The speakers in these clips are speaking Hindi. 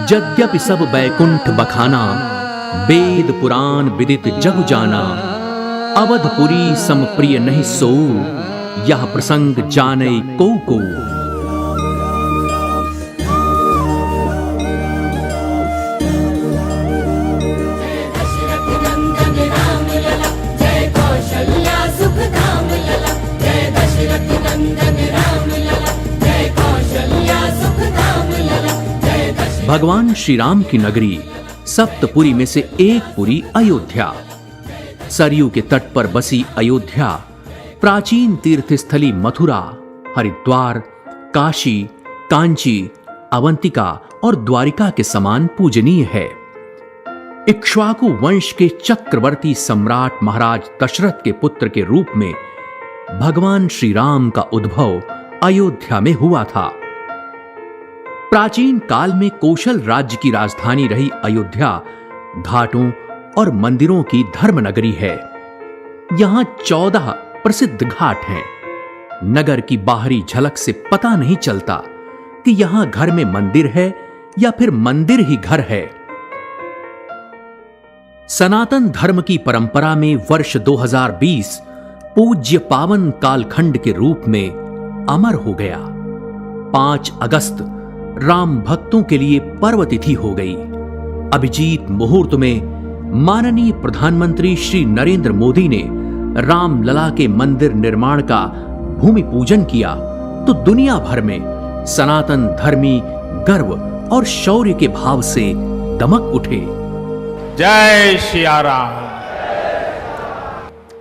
यद्यपि सब बैकुंठ बखाना, वेद पुराण विदित जग जाना, अवधपुरी सम प्रिय नहीं सो, यह प्रसंग जाने को। भगवान श्री राम की नगरी सप्तपुरी में से एक पुरी अयोध्या। सरयू के तट पर बसी अयोध्या प्राचीन तीर्थस्थली मथुरा, हरिद्वार, काशी, कांची, अवंतिका और द्वारिका के समान पूजनीय है। इक्ष्वाकु वंश के चक्रवर्ती सम्राट महाराज दशरथ के पुत्र के रूप में भगवान श्री राम का उद्भव अयोध्या में हुआ था। प्राचीन काल में कौशल राज्य की राजधानी रही अयोध्या घाटों और मंदिरों की धर्मनगरी है। यहां 14 प्रसिद्ध घाट हैं। नगर की बाहरी झलक से पता नहीं चलता कि यहां घर में मंदिर है या फिर मंदिर ही घर है। सनातन धर्म की परंपरा में वर्ष 2020 पूज्य पावन कालखंड के रूप में अमर हो गया। 5 अगस्त राम भक्तों के लिए पर्व तिथि हो गई। अभिजीत मुहूर्त में माननीय प्रधानमंत्री श्री नरेंद्र मोदी ने राम लला के मंदिर निर्माण का भूमि पूजन किया तो दुनिया भर में सनातन धर्मी गर्व और शौर्य के भाव से दमक उठे। जय सिया राम।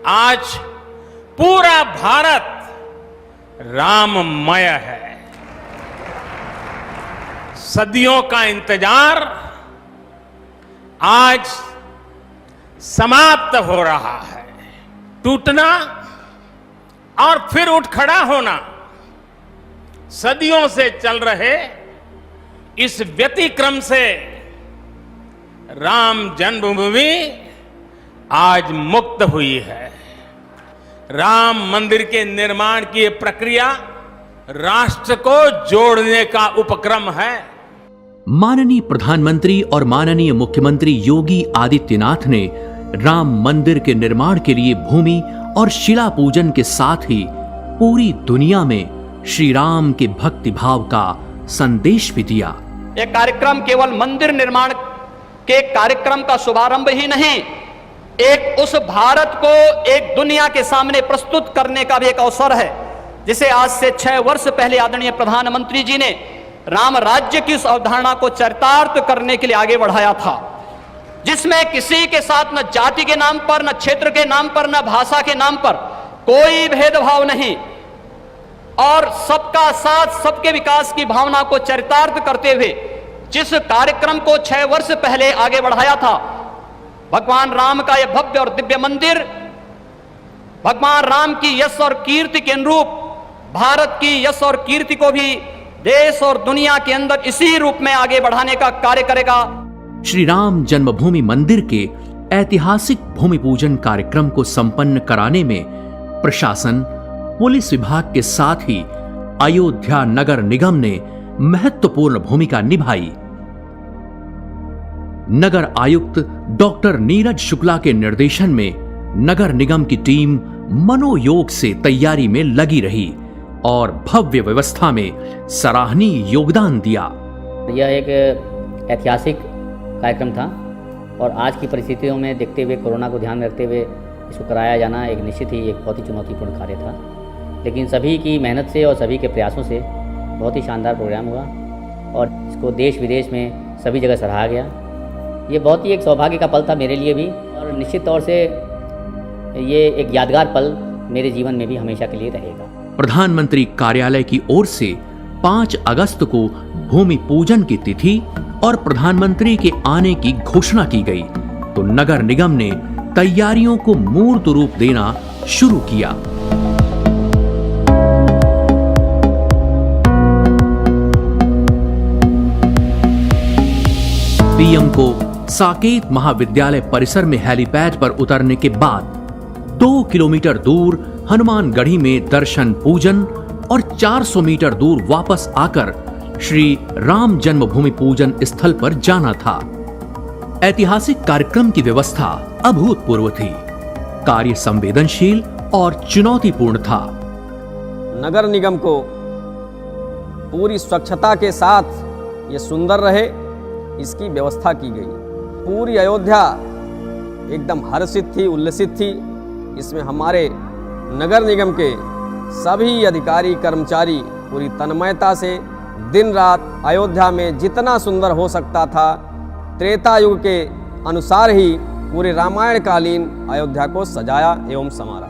आज पूरा भारत राममय है। सदियों का इंतजार आज समाप्त हो रहा है। टूटना और फिर उठ खड़ा होना, सदियों से चल रहे इस व्यतिक्रम से राम जन्मभूमि आज मुक्त हुई है। राम मंदिर के निर्माण की यह प्रक्रिया राष्ट्र को जोड़ने का उपक्रम है। माननीय प्रधानमंत्री और माननीय मुख्यमंत्री योगी आदित्यनाथ ने राम मंदिर के निर्माण के लिए भूमि और शिला पूजन के साथ ही पूरी दुनिया में श्री राम के भक्ति भाव का संदेश भी दिया। यह कार्यक्रम केवल मंदिर निर्माण के कार्यक्रम का शुभारंभ ही नहीं, एक उस भारत को एक दुनिया के सामने प्रस्तुत करने का भी एक अवसर है, जिसे आज से 6 वर्ष पहले आदरणीय प्रधानमंत्री जी ने राम राज्य की उस अवधारणा को चरितार्थ करने के लिए आगे बढ़ाया था, जिसमें किसी के साथ न जाति के नाम पर, न क्षेत्र के नाम पर, न भाषा के नाम पर कोई भेदभाव नहीं और सबका साथ, सबके विकास की भावना को चरितार्थ करते हुए जिस कार्यक्रम को 6 वर्ष पहले आगे बढ़ाया था, भगवान राम का यह भव्य और दिव्य मंदिर भगवान राम की यश और कीर्ति के अनुरूप भारत की यश और कीर्ति को भी देश और दुनिया के अंदर इसी रूप में आगे बढ़ाने का कार्य करेगा। श्री राम जन्मभूमि मंदिर के ऐतिहासिक भूमि पूजन कार्यक्रम को संपन्न कराने में प्रशासन, पुलिस विभाग के साथ ही अयोध्या नगर निगम ने महत्वपूर्ण भूमिका निभाई। नगर आयुक्त डॉक्टर नीरज शुक्ला के निर्देशन में नगर निगम की टीम मनोयोग से तैयारी में लगी रही और भव्य व्यवस्था में सराहनीय योगदान दिया। यह एक ऐतिहासिक कार्यक्रम था और आज की परिस्थितियों में देखते हुए, कोरोना को ध्यान में रखते हुए इसको कराया जाना एक निश्चित ही एक बहुत ही चुनौतीपूर्ण कार्य था, लेकिन सभी की मेहनत से और सभी के प्रयासों से बहुत ही शानदार प्रोग्राम हुआ और इसको देश विदेश में सभी जगह सराहा गया। ये बहुत ही एक सौभाग्य का पल था मेरे लिए भी और निश्चित तौर से ये एक यादगार पल मेरे जीवन में भी हमेशा के लिए रहेगा। प्रधानमंत्री कार्यालय की ओर से 5 अगस्त को भूमि पूजन की तिथि और प्रधानमंत्री के आने की घोषणा की गई तो नगर निगम ने तैयारियों को मूर्त रूप देना शुरू किया। पीएम को साकेत महाविद्यालय परिसर में हेलीपैड पर उतरने के बाद 2 किलोमीटर दूर हनुमानगढ़ी में दर्शन पूजन और 400 मीटर दूर वापस आकर श्री राम जन्मभूमि पूजन स्थल पर जाना था। ऐतिहासिक कार्यक्रम की व्यवस्था अभूतपूर्व थी, कार्य संवेदनशील और चुनौतीपूर्ण था। नगर निगम को पूरी स्वच्छता के साथ ये सुंदर रहे, इसकी व्यवस्था की गई। पूरी अयोध्या एकदम हर्षित थी, उल्लसित थी। इसमें हमारे नगर निगम के सभी अधिकारी कर्मचारी पूरी तन्मयता से दिन रात अयोध्या में जितना सुंदर हो सकता था, त्रेता युग के अनुसार ही पूरे रामायण कालीन अयोध्या को सजाया एवं संवारा।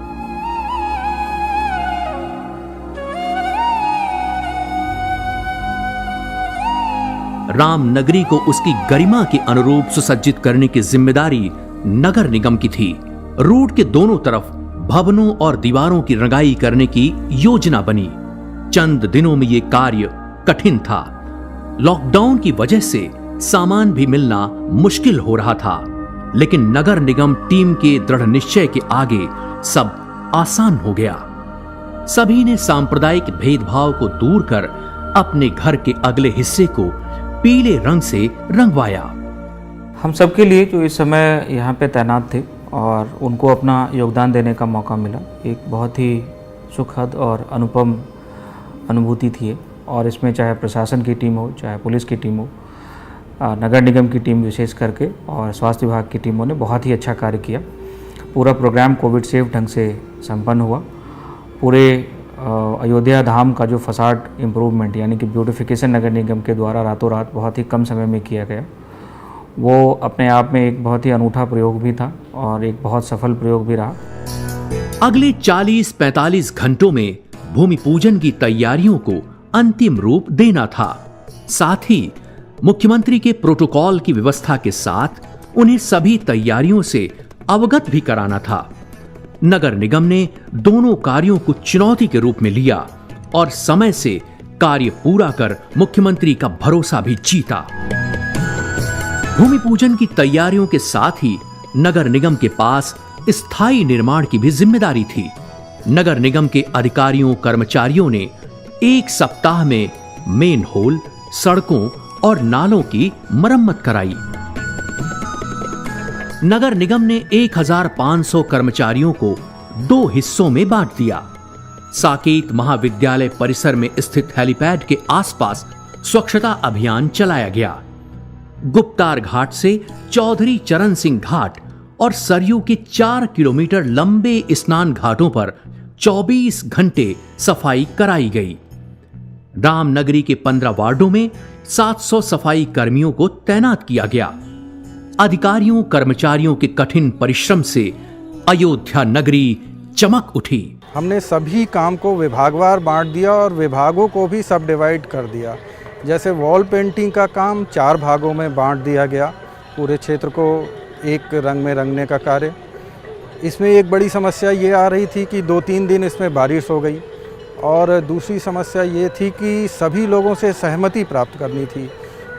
राम नगरी को उसकी गरिमा के अनुरूप सुसज्जित करने की जिम्मेदारी नगर निगम की थी। रोड के दोनों तरफ भवनों और दीवारों की रंगाई करने की योजना बनी। चंद दिनों में यह कार्य कठिन था। लॉकडाउन की वजह से सामान भी मिलना मुश्किल हो रहा था, लेकिन नगर निगम टीम के दृढ़ निश्चय के आगे सब आसान हो गया। सभी ने सांप्रदायिक भेदभाव को दूर कर अपने घर के अगले हिस्से को पीले रंग से रंगवाया। हम सबके लिए जो इस समय यहाँ पे तैनात थे और उनको अपना योगदान देने का मौका मिला, एक बहुत ही सुखद और अनुपम अनुभूति थी। और इसमें चाहे प्रशासन की टीम हो, चाहे पुलिस की टीम हो, नगर निगम की टीम विशेष करके और स्वास्थ्य विभाग की टीमों ने बहुत ही अच्छा कार्य किया। पूरा प्रोग्राम कोविड सेफ ढंग से संपन्न हुआ। पूरे अयोध्या धाम का जो फसाड इम्प्रूवमेंट यानी कि ब्यूटिफिकेशन नगर निगम के द्वारा रातों रात बहुत ही कम समय में किया गया, वो अपने आप में एक बहुत ही अनूठा प्रयोग भी था और एक बहुत सफल प्रयोग भी रहा। अगले 40-45 घंटों में भूमि पूजन की तैयारियों को अंतिम रूप देना था। साथ ही मुख्यमंत्री के प्रोटोकॉल की व्यवस्था के साथ उन्हें सभी तैयारियों से अवगत भी कराना था। नगर निगम ने दोनों कार्यों को चुनौती के रूप में लिया और समय से कार्य पूरा कर मुख्यमंत्री का भरोसा भी जीता। भूमि पूजन की तैयारियों के साथ ही नगर निगम के पास स्थायी निर्माण की भी जिम्मेदारी थी। नगर निगम के अधिकारियों कर्मचारियों ने 1 सप्ताह में मेन होल, सड़कों और नालों की मरम्मत कराई। नगर निगम ने 1500 कर्मचारियों को 2 हिस्सों में बांट दिया। साकेत महाविद्यालय परिसर में स्थित हेलीपैड के आसपास स्वच्छता अभियान चलाया गया। गुप्तार घाट से चौधरी चरण सिंह घाट और सरयू के 4 किलोमीटर लंबे स्नान घाटों पर 24 घंटे सफाई कराई गई। रामनगरी के 15 वार्डों में 700 सफाई कर्मियों को तैनात किया गया। अधिकारियों कर्मचारियों के कठिन परिश्रम से अयोध्या नगरी चमक उठी। हमने सभी काम को विभागवार बांट दिया और विभागों को भी सब डिवाइड कर दिया। जैसे वॉल पेंटिंग का काम 4 भागों में बांट दिया गया, पूरे क्षेत्र को एक रंग में रंगने का कार्य। इसमें एक बड़ी समस्या ये आ रही थी कि 2-3 दिन इसमें बारिश हो गई और दूसरी समस्या ये थी कि सभी लोगों से सहमति प्राप्त करनी थी।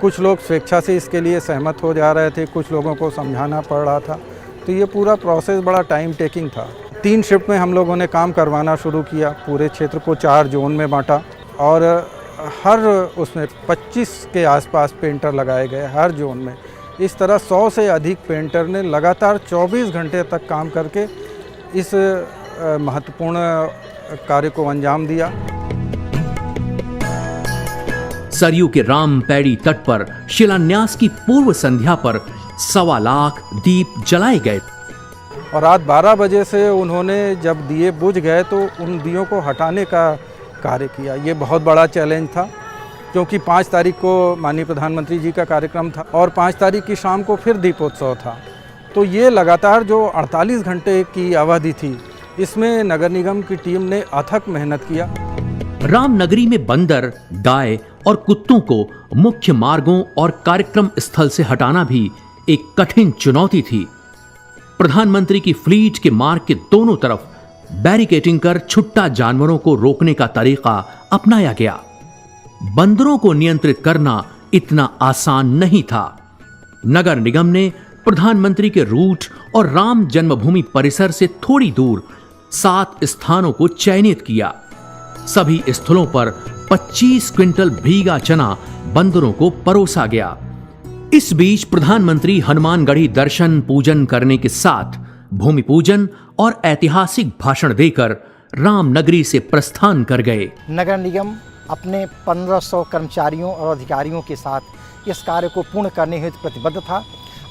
कुछ लोग स्वेच्छा से इसके लिए सहमत हो जा रहे थे, कुछ लोगों को समझाना पड़ रहा था, तो ये पूरा प्रोसेस बड़ा टाइम टेकिंग था। 3 शिफ्ट में हम लोगों ने काम करवाना शुरू किया। पूरे क्षेत्र को 4 जोन में बांटा और हर उसमें 25 के आसपास पेंटर लगाए गए हर जोन में। इस तरह 100 से अधिक पेंटर ने लगातार 24 घंटे तक काम करके इस महत्वपूर्ण कार्य को अंजाम दिया। सरयू के रामपैड़ी तट पर शिलान्यास की पूर्व संध्या पर 1.25 लाख दीप जलाए गए और रात 12 बजे से उन्होंने जब दिए बुझ गए तो उन दियों को हटाने का कार्य किया। ये बहुत बड़ा चैलेंज था क्योंकि 5 तारीख को माननीय प्रधानमंत्री जी का कार्यक्रम था और 5 तारीख की शाम को फिर दीपोत्सव था। तो ये लगातार जो 48 घंटे की अवधि थी, इसमें नगर निगम की टीम ने अथक मेहनत किया। रामनगरी में बंदर, गाय और कुत्तों को मुख्य मार्गों और कार्यक्रम स्थल से हटाना भी एक कठिन चुनौती थी। प्रधानमंत्री की फ्लीट के मार्ग के दोनों तरफ बैरिकेडिंग कर छुट्टा जानवरों को रोकने का तरीका अपनाया गया। बंदरों को नियंत्रित करना इतना आसान नहीं था। नगर निगम ने प्रधानमंत्री के रूट और राम जन्मभूमि परिसर से थोड़ी दूर 7 स्थानों को चयनित किया। सभी स्थलों पर 25 क्विंटल भीगा चना बंदरों को परोसा गया। इस बीच प्रधानमंत्री हनुमानगढ़ी दर्शन पूजन करने के साथ भूमि पूजन और ऐतिहासिक भाषण देकर रामनगरी से प्रस्थान कर गए। नगर निगम अपने 1500 कर्मचारियों और अधिकारियों के साथ इस कार्य को पूर्ण करने हेतु प्रतिबद्ध था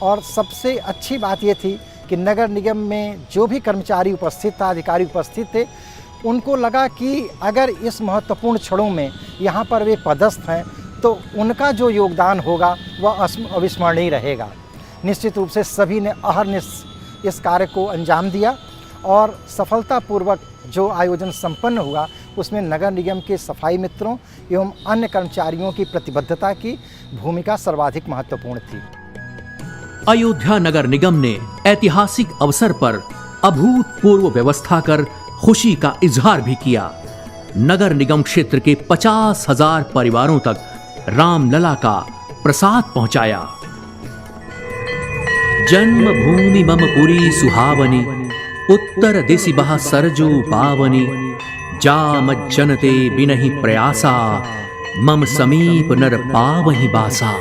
और सबसे अच्छी बात ये थी कि नगर निगम में जो भी कर्मचारी उपस्थित था, अधिकारी उपस्थित थे, उनको लगा कि अगर इस महत्वपूर्ण क्षणों में यहाँ पर वे पदस्थ हैं तो उनका जो योगदान होगा वह अविस्मरणीय रहेगा। निश्चित रूप से सभी ने अहर्निश इस कार्य को अंजाम दिया और सफलतापूर्वक जो आयोजन संपन्न हुआ उसमें नगर निगम के सफाई मित्रों एवं अन्य कर्मचारियों की प्रतिबद्धता की भूमिका सर्वाधिक महत्वपूर्ण थी। अयोध्या नगर निगम ने ऐतिहासिक अवसर पर अभूतपूर्व व्यवस्था कर खुशी का इजहार भी किया। नगर निगम क्षेत्र के 50,000 परिवारों तक रामलला का प्रसाद पहुंचाया। जन्मभूमि मम पुरी सुहावनी, उत्तर दिशि बह सरजू पावनी, जाम जनते बिनहि प्रयासा, मम समीप नर पावहि बासा।